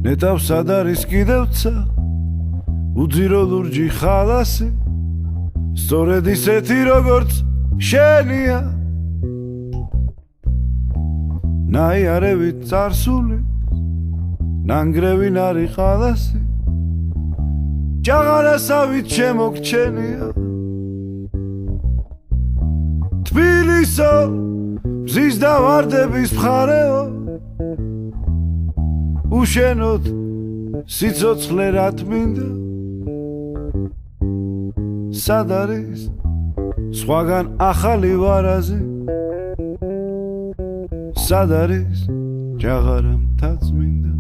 ნეტავს სად არის კიდევცა უძირო ლურჯი ხალასი სწორედ ისეთი როგორც შენია ნაიარევით წარსული ნანგრევი ნარი ხალასი ჯაღარასავით შემოგჩენია თბილისო მზის და ვარდების მხარეო უშენოდ სიცოცხლე რათ მინდა სად არის სხვაგან ახალი ვარაზი სად არის ჯაღარამთაც მინდა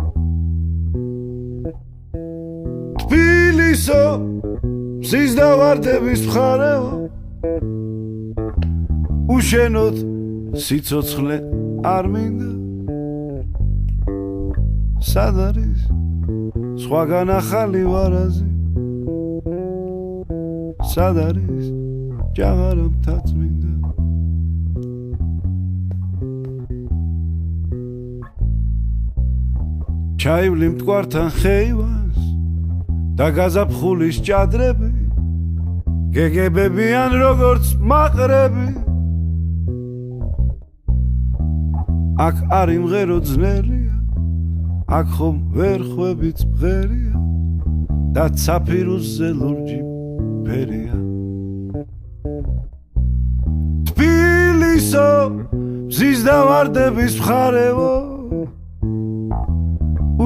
თბილისო მზის და ვარდების მხარეო უშენოდ სიცოცხლე არ მინდა სად არის სხვაგან ახალი ვარაზი სად არის ჯაღარამთაც მინდა ჩაივლი მტკვართან ხეივანს და გაზაფხულის ჭადრები გეგებებიან როგორც მაყრები აქ არ იმღერო ძნელია აქ ხომ ვერ ხვებით ბღერია და ცაფირუზე ლურჯი ფერია თბილისო მზის და ვარდების მხარეო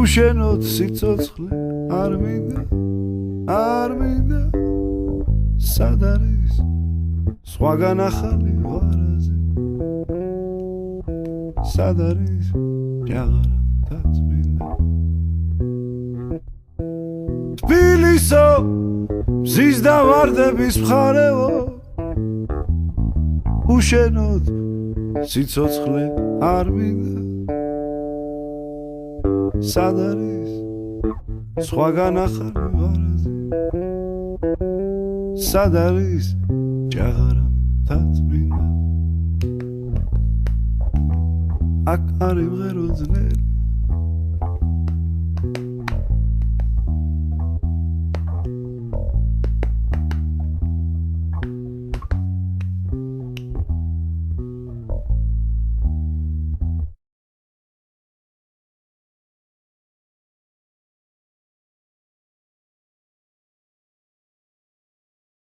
უშენოდ სიცოცხლე არ მინდა სად არის სხვაგან ახალი ვარაზი სად არის ჯაღარამთაც მინდა თბილისო მზის და ვარდების მხარეო უშენოდ სიცოცხლე არ მინდა სად არის სხვაგან ახალი ვარაზი სად არის ჯაღარამთაც მინდა აქ არ იმღერო ძნელი